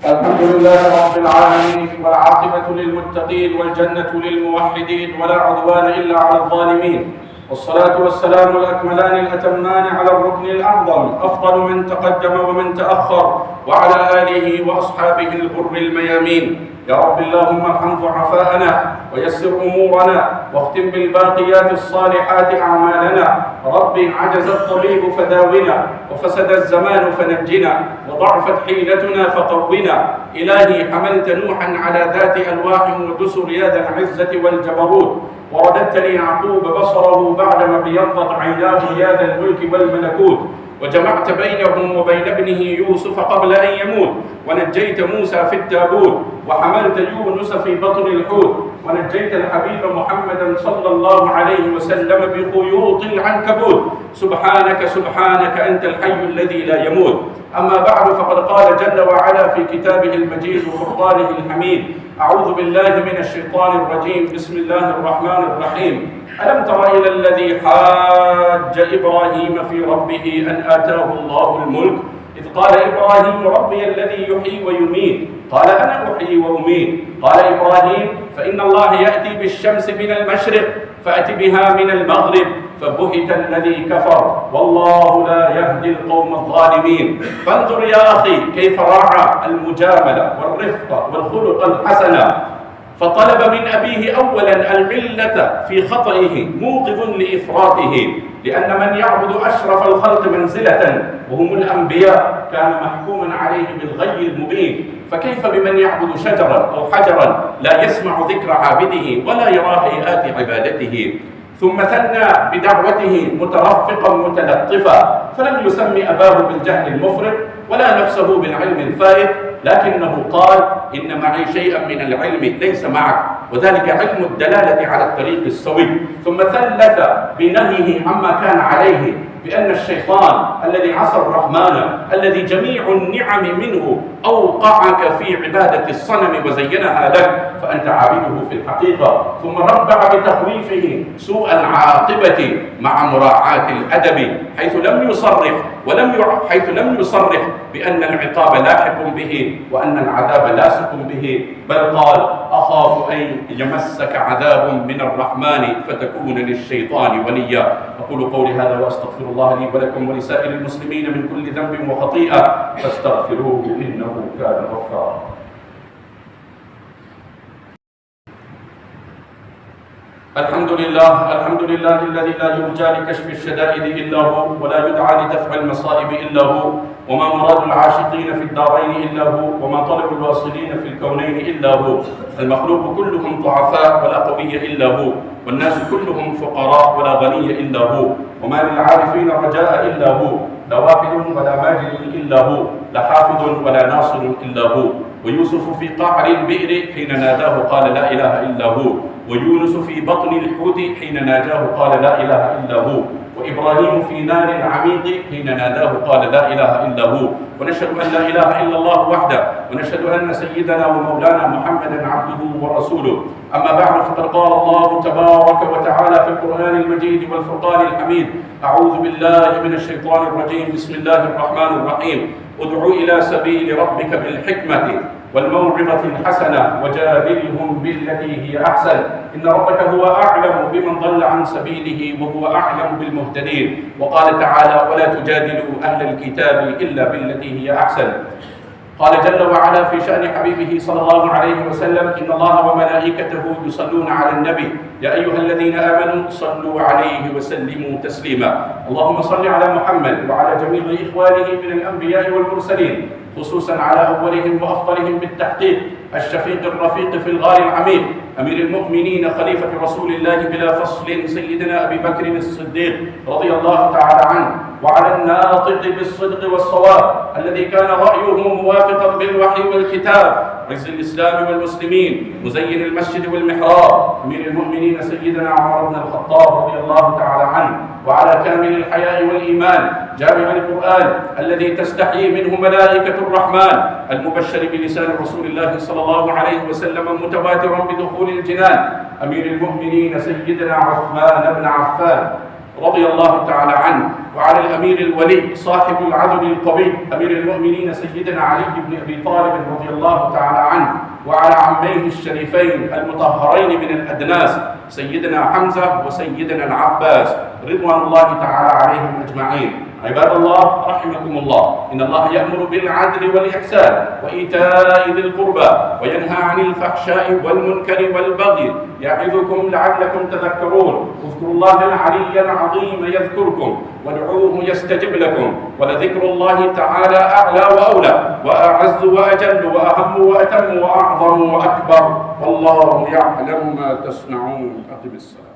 الحمد لله رب العالمين، والعاقبة للمتقين، والجنة للموحدين، ولا عدوان إلا على الظالمين. والصلاة والسلام الأكملان الأتمان على الركن الأعظم، أفضل من تقدم ومن تأخر، وعلى آله وأصحابه الغر الميامين. يا رب اللهم ارحم ضعفاءنا ويسر أمورنا، واختم بالباقيات الصالحات أعمالنا. رب عجز الطبيب فداونا، وفسد الزمان فنجنا، وضعفت حيلتنا فقونا. إلهي حملت نوحا على ذات ألواح ودسر يا ذا العزة والجبروت، ورددت ليعقوب بصره بعدما ابيضت عيناه يا ذا الملك والملكوت، وجمعت بينهم وبين ابنه يوسف قبل أن يموت، ونجيت موسى في التابوت، وحملت يونس في بطن الحوت، ونجيت الحبيب محمدا صلى الله عليه وسلم بخيوط العنكبوت. سبحانك سبحانك أنت الحي الذي لا يموت. أما بعد، فقد قال جل وعلا في كتابه المجيد وفرقانه الحميد: أعوذ بالله من الشيطان الرجيم، بسم الله الرحمن الرحيم. ألم تر إلى الذي حاج إبراهيم في ربه أن آتاه الله الملك، إذ قال إبراهيم ربي الذي يحيي ويميت، قال أنا أحيي وأميت. قال إبراهيم فإن الله يأتي بالشمس من المشرق فأت بها من المغرب، فبهت الذي كفر والله لا يهدي القوم الظالمين. فانظر يا أخي كيف راعى المجاملة والرفق والخلق الحسن، فطلب من أبيه أولا العلة في خطئه موقظ لإفراطه، لأن من يعبد أشرف الخلق منزلة وهم الأنبياء كان محكوما عليه بالغي المبين، فكيف بمن يعبد شجرا أو حجرا لا يسمع ذكر عابده ولا يرى هيئات عبادته؟ ثم ثنى بدعوته مترفقا متلطفا، فلم يسم أباه بالجهل المفرط ولا نفسه بالعلم الفائت، لكنه قال إن معي شيئا من العلم ليس معك، وذلك علم الدلالة على الطريق السوي. ثم ثلث بنهيه عما كان عليه، بأن الشيطان الذي عصى الرحمن الذي جميع النعم منه أوقعك في عبادة الصنم وزينها لك، فأنت عابده في الحقيقة. ثم ربع بتخويفه سوء العاقبة مع مراعاة الأدب، حيث لم يصرح بأن العقاب لاحق به وأن العذاب لاصق به، بل قال أخاف أن يمسك عذاب من الرحمن فتكون للشيطان وليا. أقول قولي هذا وأستغفر الله لي ولكم ولسائر المسلمين من كل ذنب وخطيئة، فاستغفروه إنه كان غفارا. الحمد لله الذي لا يرجى لكشف الشدائد إلا هو، ولا يدعى لدفع المصائب إلا هو، وما مراد العاشقين في الدارين إلا هو، وما طلب الواصلين في الكونين إلا هو. المخلوق كلهم ضعفاء ولا قوي إلا هو، والناس كلهم فقراء ولا غني إلا هو، وما للعارفين رجاء إلا هو، لا واحد ولا ماجد إلا هو، لا حافظ ولا ناصر إلا هو. ويوسف في قعر البئر حين ناداه قال لا إله إلا هو، ويونس في بطن الحوت حين ناجاه قال لا إله إلا هو، وإبراهيم في نار العميق حين ناداه قال لا إله إلا هو. ونشهد أن لا إله إلا الله وحده، ونشهد أن سيدنا ومولانا محمدا عبده ورسوله. أما بعد، فقد قال الله تبارك وتعالى في القرآن المجيد والفرقان الحميد: أعوذ بالله من الشيطان الرجيم، بسم الله الرحمن الرحيم. ادع إلى سبيل ربك بالحكمة والموعظة الحسنة وجادلهم بالتي هي أحسن، إن ربك هو أعلم بمن ضل عن سبيله وهو أعلم بالمهتدين. وقال تعالى: ولا تجادلوا أهل الكتاب إلا بالتي هي أحسن. قال جل وعلا في شأن حبيبه صلى الله عليه وسلم: إن الله وملائكته يصلون على النبي يا أيها الذين آمنوا صلوا عليه وسلموا تسليما. اللهم صل على محمد وعلى جميع إخوانه من الأنبياء والمرسلين، خصوصا على أولهم وأفضلهم بالتحقيق الشفيق الرفيق في الغار العميق، أمير المؤمنين خليفة رسول الله بلا فصل، سيدنا أبي بكر الصديق رضي الله تعالى عنه، وعلى الناطق بالصدق والصواب الذي كان رأيه موافقا بالوحي والكتاب، عز الإسلام والمسلمين، مزين المسجد والمحراب، أمير المؤمنين سيدنا عمر بن الخطاب رضي الله تعالى عنه، وعلى كامل الحياء والإيمان، جامع القرآن الذي تستحيي منه ملائكة الرحمن، المبشر بلسان رسول الله صلى الله عليه وسلم متواترا بدخول الجنان، أمير المؤمنين سيدنا عثمان بن عفان رضي الله تعالى عنه، وعلى الأمير الولي صاحب العدل القوي أمير المؤمنين سيدنا علي بن أبي طالب رضي الله تعالى عنه، وعلى عميه الشريفين المطهرين من الأدناس سيدنا حمزة وسيدنا العباس رضوان الله تعالى عليهم أجمعين. عباد الله رحمكم الله، إن الله يأمر بالعدل والإحسان وإيتاء ذي القربى وينهى عن الفحشاء والمنكر والبغي يعظكم لعلكم تذكرون. اذكروا الله العلي العظيم يذكركم وادعوه يستجب لكم، ولذكر الله تعالى أعلى وأولى وأعز وأجل وأهم وأتم وأعظم وأكبر، والله يعلم ما تصنعون. أقم الصلاة.